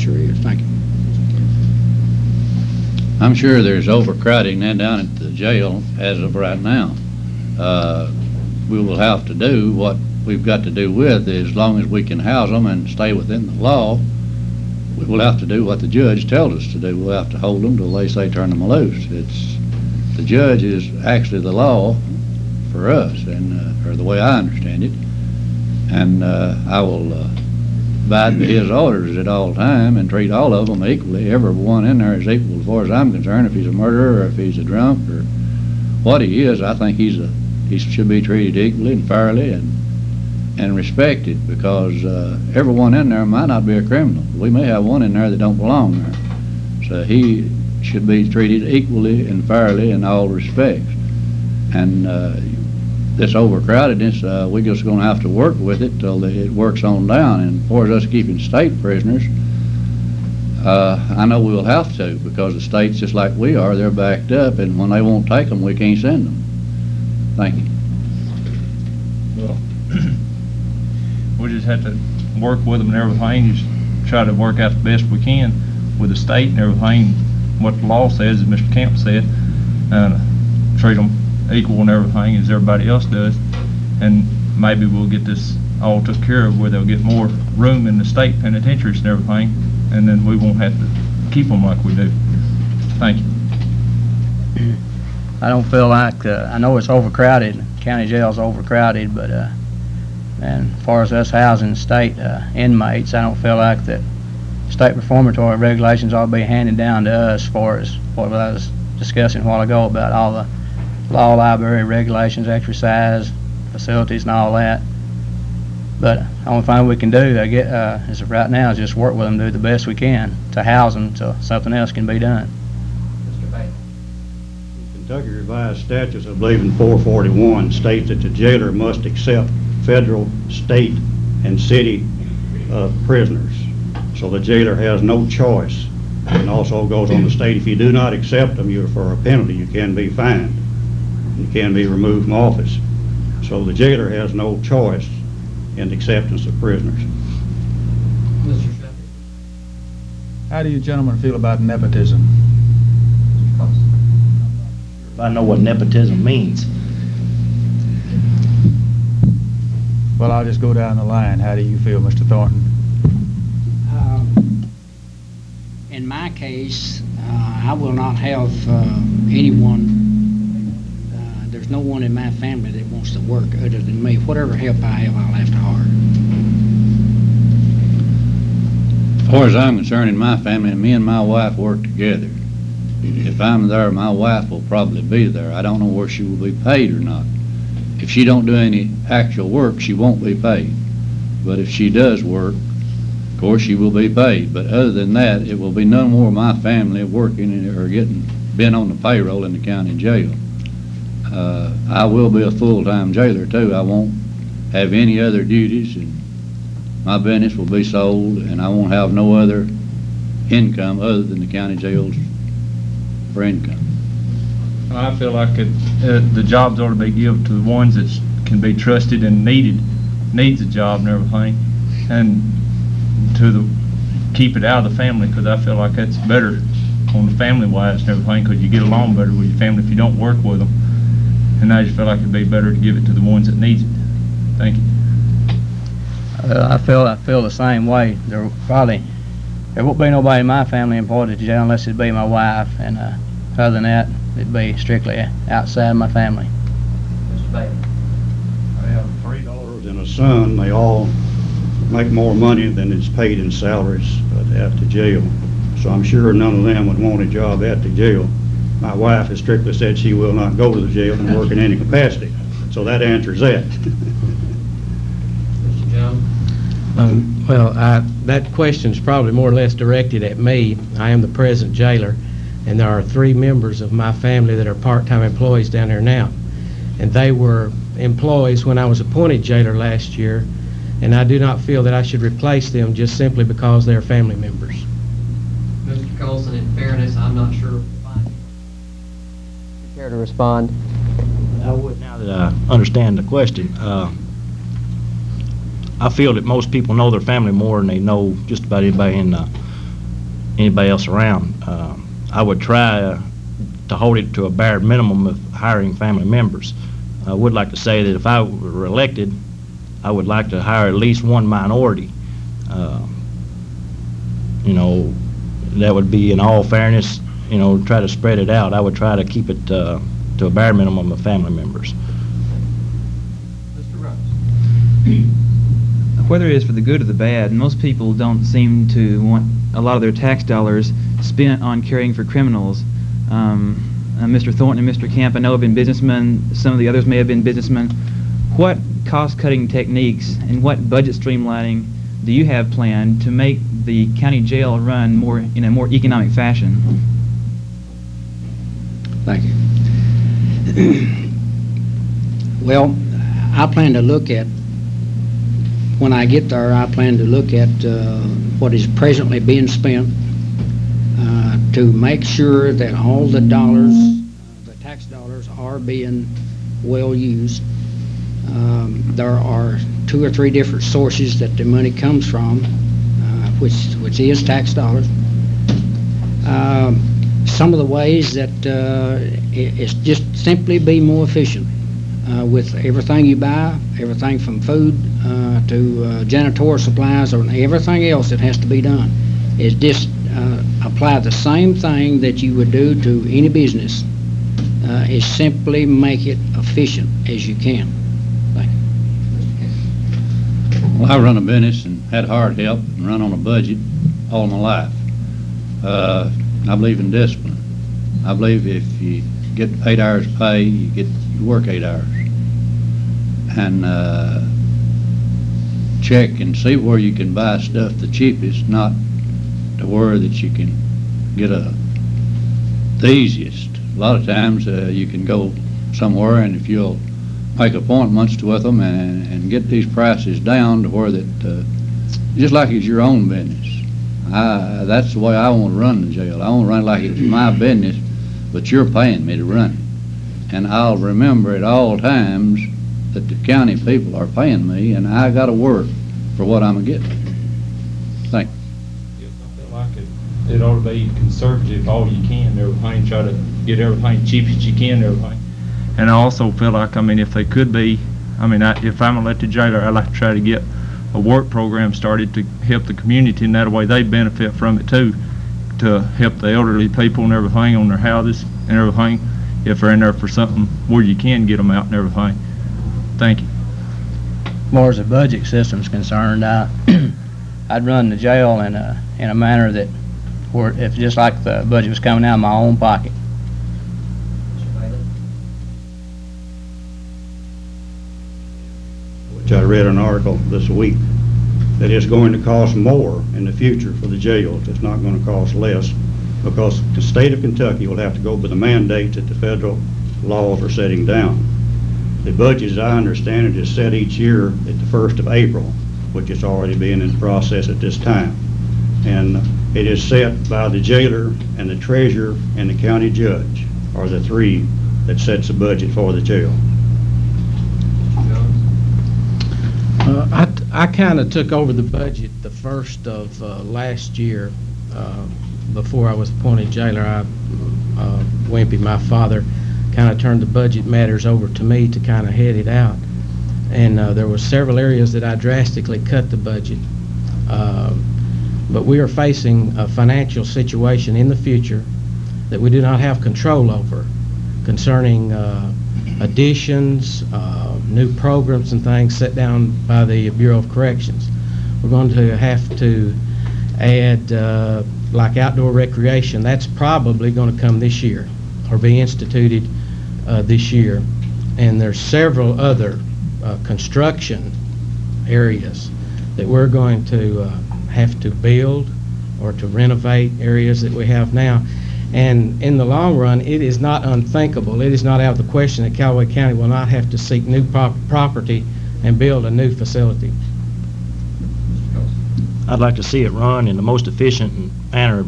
sure is. Thank you. I'm sure there's overcrowding down at the jail as of right now. We will have to do what we've got to do with, as long as we can house them and stay within the law. We will have to do what the judge tells us to do. We'll have to hold them till they say turn them loose. The judge is actually the law for us, and or the way I understand it. And I will abide by his orders at all time and treat all of them equally. Everyone in there is equal as far as I'm concerned. If he's a murderer or if he's a drunk or what he is, I think he should be treated equally and fairly and respected, because everyone in there might not be a criminal. We may have one in there that don't belong there. So he should be treated equally and fairly in all respects. And this overcrowdedness, we're just going to have to work with it till it works on down. And as far as us keeping state prisoners, I know we'll have to, because the state's just like we are. They're backed up, and when they won't take them, we can't send them. Thank you. Well, we just have to work with them and everything, just try to work out the best we can with the state and everything, what the law says, as Mr. Camp said, and treat them equal and everything as everybody else does, and maybe we'll get this all took care of where they'll get more room in the state penitentiaries and everything, and then we won't have to keep them like we do. Thank you. I don't feel like, I know it's overcrowded, county jail's overcrowded, but and as far as us housing state inmates, I don't feel like that state reformatory regulations ought to be handed down to us, as far as what I was discussing a while ago about all the law library regulations, exercise facilities and all that. But the only thing we can do, I get, as of right now, is just work with them, do the best we can to house them till something else can be done. Mr. Bates. Kentucky Revised Statutes, I believe in 441, states that the jailer must accept federal, state, and city prisoners. So the jailer has no choice. And also goes on the state, if you do not accept them, you're for a penalty, you can be fined. You can be removed from office. So the jailer has no choice in the acceptance of prisoners. Mr. Shepard. How do you gentlemen feel about nepotism? Mr. Colson. I know what nepotism means. Well, I'll just go down the line. How do you feel, Mr. Thornton? In my case, I will not have anyone, there's no one in my family that wants to work other than me. Whatever help I have, I'll have to hire. As far as I'm concerned, in my family, me and my wife work together. If I'm there, my wife will probably be there. I don't know where she will be paid or not. If she don't do any actual work, she won't be paid. But if she does work, of course she will be paid. But other than that, it will be none more of my family working or been on the payroll in the county jail. I will be a full-time jailer too. I won't have any other duties, and my business will be sold, and I won't have no other income other than the county jails for income. I feel like the jobs ought to be given to the ones that can be trusted and needs a job and everything, and to keep it out of the family, because I feel like that's better on the family-wise and everything, because you get along better with your family if you don't work with them. And I just feel like it'd be better to give it to the ones that needs it. Thank you. I feel the same way. There won't be nobody in my family employed at the jail unless it be my wife, and other than that, it'd be strictly outside my family. Mr. Bates. I have 3 daughters and a son. They all make more money than is paid in salaries at the jail. So I'm sure none of them would want a job at the jail. My wife has strictly said she will not go to the jail and work in any capacity. So that answers that. Mr. Jones. Well, that question is probably more or less directed at me. I am the present jailer, and there are 3 members of my family that are part-time employees down there now. And they were employees when I was appointed jailer last year, and I do not feel that I should replace them just simply because they're family members. Mr. Colson, in fairness, I'm not sure. Care to respond? I would, now that I understand the question. I feel that most people know their family more than they know just about anybody in the anybody else around. I would try to hold it to a bare minimum of hiring family members. I would like to say that if I were elected, I would like to hire at least one minority. You know, that would be, in all fairness, you know, try to spread it out. I would try to keep it to a bare minimum of family members. Mr. Rose. Whether it is for the good or the bad, most people don't seem to want a lot of their tax dollars spent on caring for criminals. Mr. Thornton and Mr. Camp, I know, have been businessmen. Some of the others may have been businessmen. What cost-cutting techniques and what budget streamlining do you have planned to make the county jail run in a more economic fashion? Thank you. Well, I plan to look at, when I get there, I plan to look at what is presently being spent to make sure that all the dollars, the tax dollars, are being well used. There are 2 or 3 different sources that the money comes from, which is tax dollars. Some of the ways that it's just simply be more efficient with everything you buy, everything from food to janitorial supplies or everything else that has to be done, is just apply the same thing that you would do to any business, is simply make it efficient as you can. Thank you. Well, I run a business and had hard help and run on a budget all my life. I believe in discipline. I believe if you get 8 hours pay, you work 8 hours. And check and see where you can buy stuff the cheapest, not to worry that you can get the easiest. A lot of times you can go somewhere, and if you'll make appointments with them and get these prices down to where that, just like it's your own business. That's the way I want to run the jail. I want to run it like it's my business, but you're paying me to run it. And I'll remember at all times that the county people are paying me, and I got to work for what I'm getting. Thank you. Yes, I feel like it ought to be conservative all you can and everything, try to get everything cheap as you can and everything. And I also feel like, I mean, if they could be, I mean, if I'm elected jailer, I'd like to try to get a work program started to help the community, and that way they benefit from it too, to help the elderly people and everything on their houses and everything, if they're in there for something where you can get them out and everything. Thank you. As far as the budget system's concerned, I'd run the jail in a manner that, where if just like the budget was coming out of my own pocket. Which I read an article this week that it's going to cost more in the future for the jails. It's not going to cost less, because the state of Kentucky will have to go by the mandate that the federal laws are setting down. The budget, as I understand it, is set each year at the 1st of April, which is already being in process at this time. And it is set by the jailer and the treasurer and the county judge are the 3 that sets the budget for the jail. I kind of took over the budget the 1st of last year. Before I was appointed jailer, Wimpy, my father, kind of turned the budget matters over to me to kind of head it out. And there were several areas that I drastically cut the budget. But we are facing a financial situation in the future that we do not have control over, concerning additions, new programs and things set down by the Bureau of Corrections. We're going to have to add like outdoor recreation. That's probably going to come this year or be instituted this year. And there's several other construction areas that we're going to have to build or to renovate areas that we have now. And in the long run, it is not unthinkable, it is not out of the question that Callaway County will not have to seek new property and build a new facility. I'd like to see it run in the most efficient manner